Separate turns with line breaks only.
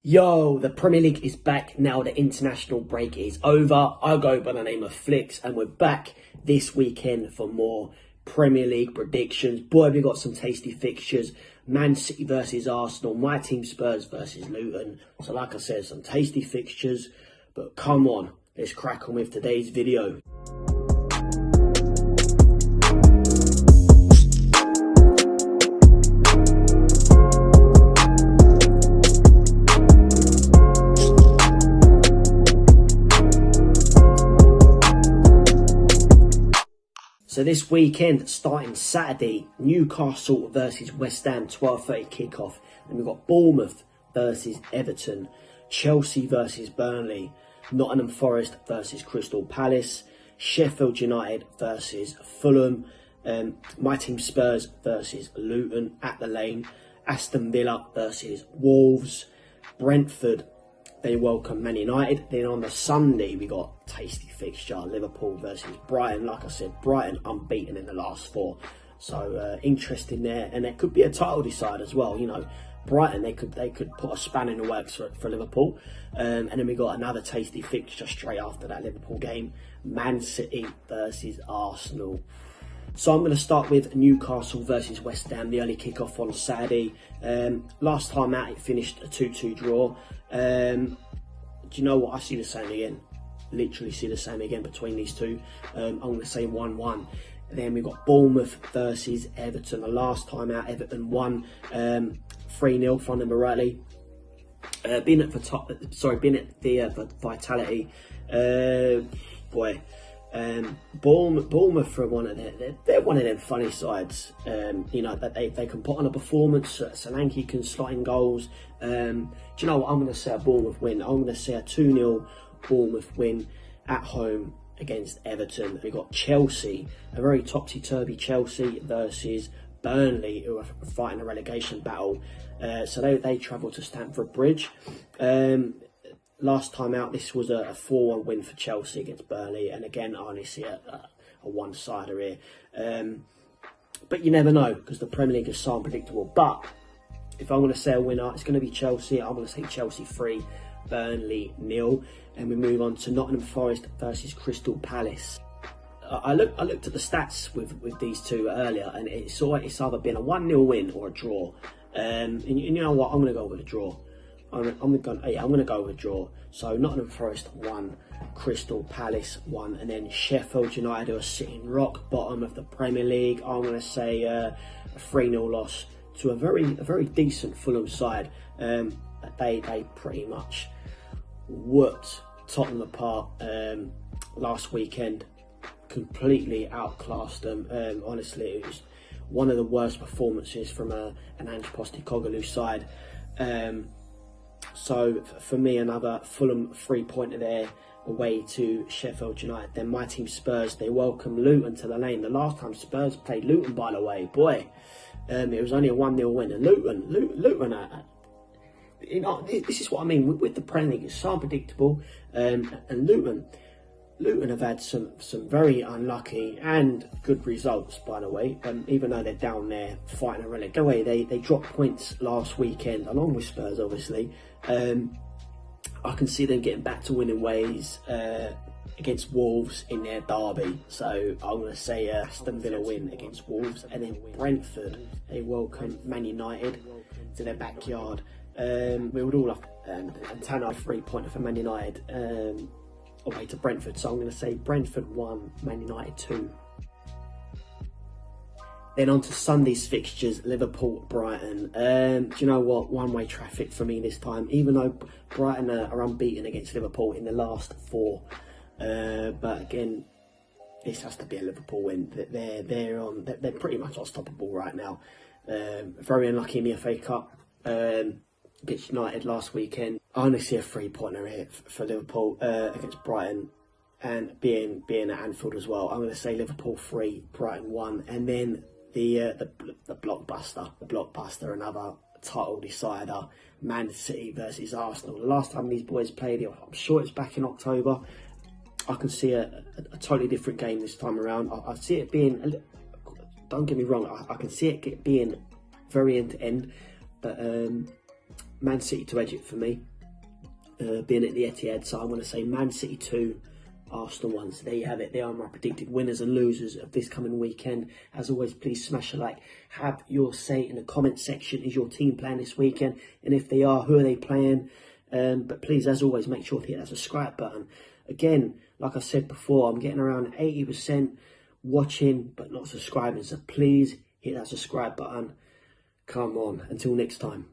Yo, the Premier League is back now. The international break is over. I go by the name of Flicks, and we're back this weekend for more Premier League predictions. Boy, we got some tasty fixtures. Man City versus Arsenal, my team Spurs versus Luton. So like I said, some tasty fixtures. But come on, let's crack on with today's video. So this weekend, starting Saturday, Newcastle versus West Ham, 12:30 kickoff. Then we've got Bournemouth versus Everton, Chelsea versus Burnley, Nottingham Forest versus Crystal Palace, Sheffield United versus Fulham, my team Spurs versus Luton at the Lane, Aston Villa versus Wolves, Brentford, they welcome Man United. Then on the Sunday, we got tasty fixture, Liverpool versus Brighton. Like I said, Brighton unbeaten in the last four. So interesting there. And it could be a title decider as well. You know, Brighton, they could put a span in the works for Liverpool. And then we got another tasty fixture straight after that Liverpool game. Man City versus Arsenal. So I'm going to start with Newcastle versus West Ham, the early kickoff on Saturday. Last time out, it finished a 2-2 draw. Do you know what? I see the same again. Literally see the same again between these two. I'm going to say 1-1. Then we've got Bournemouth versus Everton. The last time out, Everton won 3-0, if I remember rightly. Being at the Vitality. Bournemouth are they're one of them funny sides. You know, that they can put on a performance. Solanke can slot in goals. Do you know what? I'm going to say a Bournemouth win. I'm going to say a 2-0 Bournemouth win at home against Everton. We've got Chelsea, a very topsy-turvy Chelsea versus Burnley, who are fighting a relegation battle. So they travel to Stamford Bridge. Last time out, this was a 4-1 win for Chelsea against Burnley. And again, I only see a one-sider here. But you never know, because the Premier League is so unpredictable. But if I'm going to say a winner, it's going to be Chelsea. I'm going to say Chelsea 3, Burnley 0. And we move on to Nottingham Forest versus Crystal Palace. I looked at the stats with these two earlier, and it's either been a 1-0 win or a draw. And you know what? I'm going to go with a draw. I'm going to go with a draw. So Nottingham Forest 1, Crystal Palace 1, and then Sheffield United, who are sitting rock bottom of the Premier League. I'm going to say a 3-0 loss to a very decent Fulham side. They pretty much whooped Tottenham apart last weekend. Completely outclassed them. Honestly, it was one of the worst performances from an Ange Postecoglou side. So for me, another Fulham 3-pointer there away to Sheffield United. Then my team Spurs, they welcome Luton to the Lane. The last time Spurs played Luton, by the way, it was only a 1-0 win. And Luton, you know, this is what I mean with the Premier League. It's so unpredictable. And Luton have had some very unlucky and good results, by the way, even though they're down there fighting a relegation. Anyway, they dropped points last weekend, along with Spurs, obviously. I can see them getting back to winning ways against Wolves in their derby. So I'm going to say Aston Villa win against Wolves. And then Brentford, they welcome Man United to their backyard. We would all have and 10 out 3-pointer for Man United. Away to Brentford, so I'm going to say Brentford 1, Man United 2. Then on to Sunday's fixtures, Liverpool, Brighton. Do you know what? One-way traffic for me this time, even though Brighton are unbeaten against Liverpool in the last 4. But again, this has to be a Liverpool win. They're pretty much unstoppable right now. Very unlucky in the FA Cup. Against United last weekend. I only see a 3-pointer here for Liverpool against Brighton, and being at Anfield as well. I'm going to say Liverpool 3, Brighton 1, and then the blockbuster, another title decider, Man City versus Arsenal. The last time these boys played, I'm sure it's back in October. I can see a totally different game this time around. I see it being, don't get me wrong, I can see it being very end to end, but Man City to edge it for me, being at the Etihad. So I'm going to say Man City 2, Arsenal 1. So there you have it. They are my predicted winners and losers of this coming weekend. As always, please smash a like. Have your say in the comment section. Is your team playing this weekend? And if they are, who are they playing? But please, as always, make sure to hit that subscribe button. Again, like I said before, I'm getting around 80% watching but not subscribing. So please hit that subscribe button. Come on. Until next time.